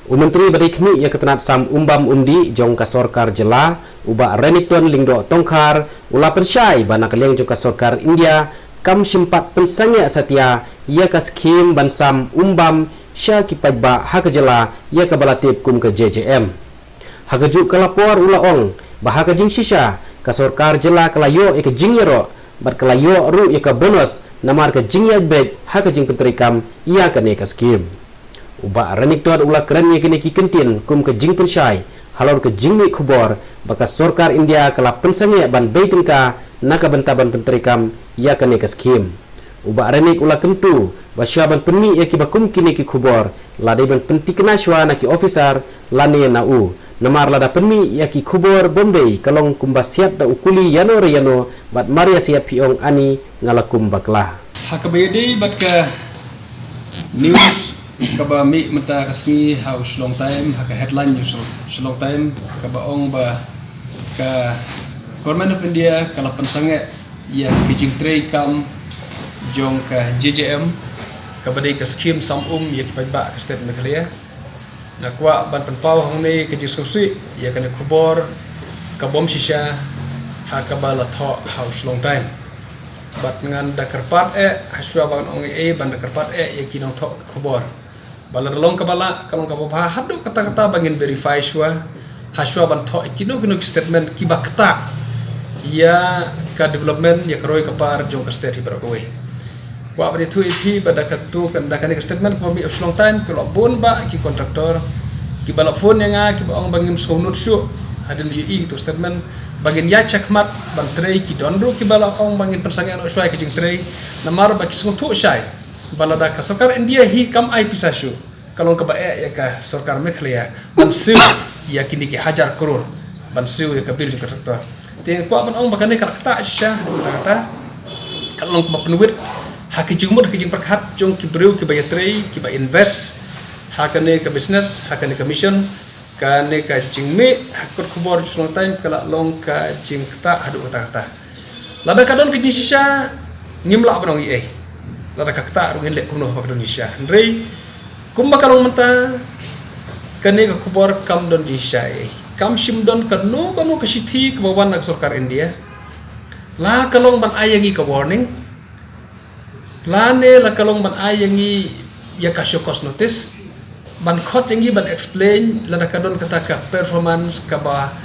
Menteri Badikmi ia ketenat sam umbam undi jong ka sorkar jela uba renikton lingdo tongkar ula pensyai bana kaliang jong ka sorkar India kam simpat pensanya satia ia ka skim ban sam umbam sya kipajba hak jela ia ka balatip kum ke JJM hakajuk ka lapor ula ong bah ka jing sisha ka sorkar jela kalayo e ka jing yero bat kalayo ru ia ka bonus namar ka jing ya beg hak jing penterikam ia ka ne ka skim uba renik tuan ula keren ye kini kentin kum ke jing pensyai halor ke jing mi khubor bakas sorkar India kala pensange ban beitingka naka bentaban penterikam ya kene ke skim uba renik ula kentu basya ban penmi ye ki bakum kini ki khubor lade ban pentikna shwa na ki officer lane na u namar lada penmi ya ki khubor Bombay kalong kumbasiat da ukuli yano reyano bat maria siap piong ani ngalakum baklah hakabedi bat ka news kaba mi mata kasngi house long time haka headline news long time kaba ong ba ka government of India kala pensange ya kijing tray kam jong ka JJM kaba dei ka scheme samum ya kipajba ka state meghalaya na kwa ban penpau hang nei kijing susi ya kana khobor ka bom shisha haka ba la tho house long time bat ngan da karpat haswa ban ong ban da karpat ya kinong tho khobor bala dalong kabala kalong kababa hadu kata-kata bangin verify shwa haswa ban tho kino statement kibakta ya ka development ya karoi kapar jong state hibrakowe wa bari tu ip pada katu kanda kan statement ko mi long time kalau bon ba ki kontraktor ki bala phone yang ki ong bangin skonut shu hadin yu to statement bagin ya chakmat ban tray ki donru ki bala ong bangin persangan shwa ki jing tray namar ba ki skontu shai balada ka sorkar India hi kam ai pisashu kalong ka bae ya ka sorkar Meghalaya bansiu ya kini ki hajar krore bansiu ya ka bil di kontraktor te ko ban ong bakane ka kata sha kata kalong ka penuit hak jumur ki jing perkhat jong ki breu ki bayatrai ki ba invest hakane ka business hakane ka mission kane ka jingme hakut khubor long time kala long ka jing kata hadu kata lada kadon ki jing shisha ngimla banong lada kakta rugin lek kuno mak Indonesia rei kumba kalong menta kane ka khubor kam don Indonesia kam simdon kanu kanu kasithi kebawan nak sorkar India la kalong ban ayangi ka warning lane la kalong ban ayangi ya ka shokos notice ban khot yangi ban explain lada kadon kata ka performance ka ba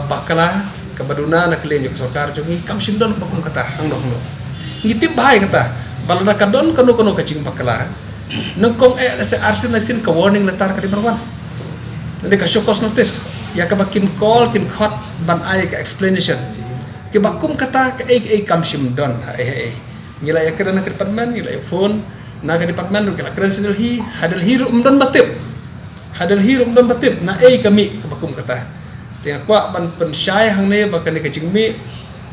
bakala ka baduna nak len ka sorkar jongi kam simdon bakum kata hangno ngitip bahai kata balada kadon kanu kacing bakala nengkong se arsin lasin ka warning letar ka di berwan nanti ka shokos notice ya ka bakin call kin khot ban ai ka explanation ke bakum kata ka kam simdon ngila ya kena ka department ngila ya phone na ka department ka keren sinil hi hadal hiru umdon batip na kami ka bakum kata tinga kwa ban pensyai hang ne bakane ka jingmi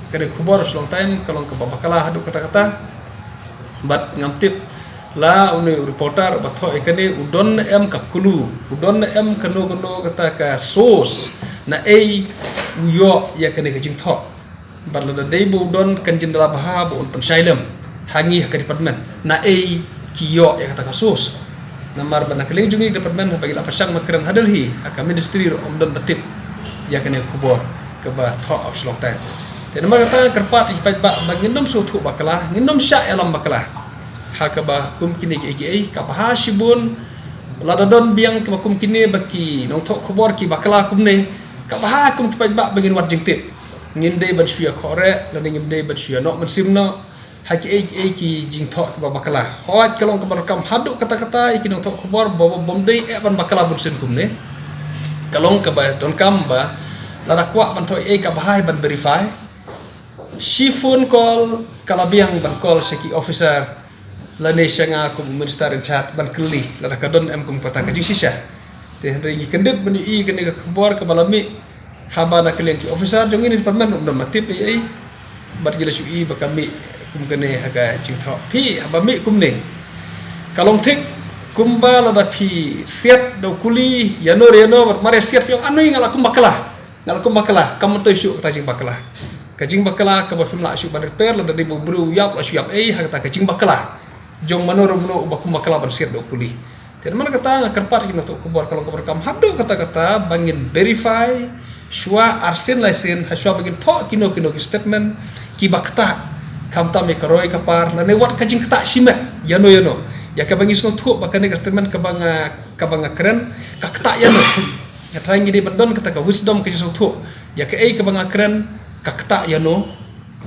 ka de khubor long time kalong ka bakala hadu kata-kata bat ngamtip la uni reporter batho ekane udon em kakulu udon em kanu kata ka source na uyo ya kane ka jing tho bat la dei bu udon kan jindala baha bu pensailem hangi ka department na kiyo ya kata ka source namar bana keling jungi department bagi la pasang makran hadalhi ka ministry umdon batip ya kane khubor ka ba tho auslong time te nama kata kerpat ipat ba banginom sutu bakala nginom sya alam bakala hakaba kum kini gi ka bahasibun ladadon biang ka kum kini baki nong thok khobor ki bakala kum ne ka bah kum ipat ba bangin wat jingtip nginde ban suya khore lan nginde ban suya no mensimno haki ki jing thok ka bakala hot kalong ka barakam hadu kata-kata iki nong thok khobor bomdei ban bakala bunsin kum ne kalong ka ba don kam ba ladakwa ban thoi ka bahai ban verify she phone call kalabiang ban call seki officer lane syanga kum minister in chat ban keli la kadon em kum kata ka sisha te henry kendet ban kene ka khobor ka balami haba na kelen officer jong ini department umdam matip bat gila sui bakami kum kene haga jingtho pi haba mi kum ne kalong thik kumba la da pi siat do kuli yanor bat mare siat yang anu ngala kum bakala kam to isu ta jing bakala kajing bakala ka ba fimla asyuk ban repair la dari bubru yap asyuk yap hakata kajing bakala jong manoro bakum bakala ban sir do kuli Tiada mana kata ngakerpat kino tu kubur kalau kubur kam hadu kata-kata bangin verify shua arsin laisin haswa bangin tok kino statement ki bakta kam tam ekaroi kapar la ne wat kajing kata simet yano ya ka bangis ko tu bakane statement ka banga keren ka kata yano ya trying gidi bandon kata ka wisdom ka jisu tu ya ka ka banga keren ka kata yano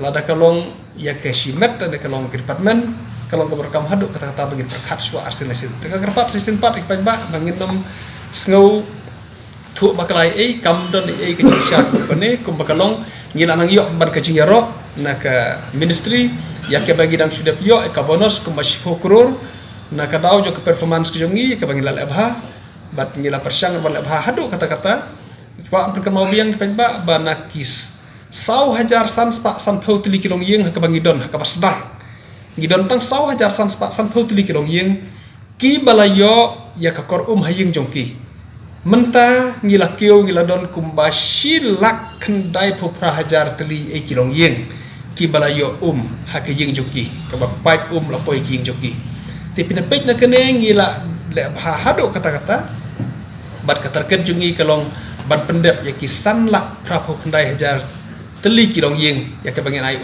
la da kalong ya ka simet da kalong department kalau keberkam haduk kata-kata bagi berkat suara arsin lesin tengah kerpat season 4 ipan bak bangin nom sengau tu bakalai kam don ke syak bane kum bakalong ngila nang yok ban kajing yarok nak ministry ya ke bagi dang sudah yok ka bonus kum masih kurur nak dau jo ke performance kejongi ke bangin lal abha bat ngila persang ban abha haduk kata-kata pa amper mau biang ipan bak banakis sau hajar san spa san phau tili kilong yeng ka bangidon ka basdar gidon tang saw hajar san spa san phau tili kilong yeng ki balayo ya kakor haying jongki menta ngila kio ngila don kumbashi lak kendai phupra hajar tili kilong yeng ki balayo hake yeng jongki kaba pipe lapoi yeng jongki ti pinapit na kene ngila le hado kata-kata bat katarken jungi kalong ban pendep ya ki san lak prapo kendai hajar tili kilong yeng ya ke bangin ai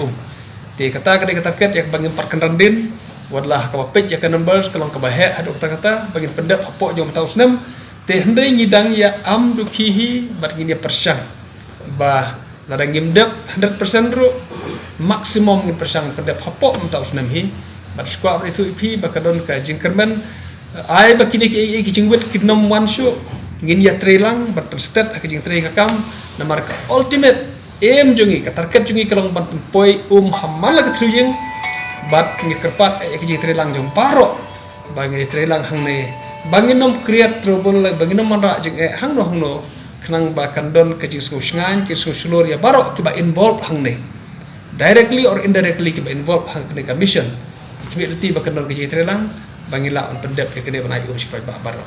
ti kata ket ya bangin parkendan din wadlah ka page ya ka numbers kalong ka bahe adu kata bangin pendap apo jom taus nem te hendai ngidang ya am dukihi bat ngini persang bah ladang ngimdep 100% ru maksimum ngin persang pendap apo taus nem hi bat skwa itu ipi bakadon ka jingkermen ai bakini ki jingwet kinom one show ngin ya trelang bat state ka jing tre ka kam namar ka ultimate jungi katarket jungi kalong ban poi hamala ka truyeng bat ngi kerpat ka ji trelang jong paro bangi trelang hang ne bangin nom create trouble bangin nom manra jeng hang no khnang ba kandon ka ji ngan ki sulur ya baro ki ba involve hang ne directly or indirectly ki ba involve hang ne ka mission ki ba kandon ka ji trelang bangila on pendep ka kene banai sipai ba baro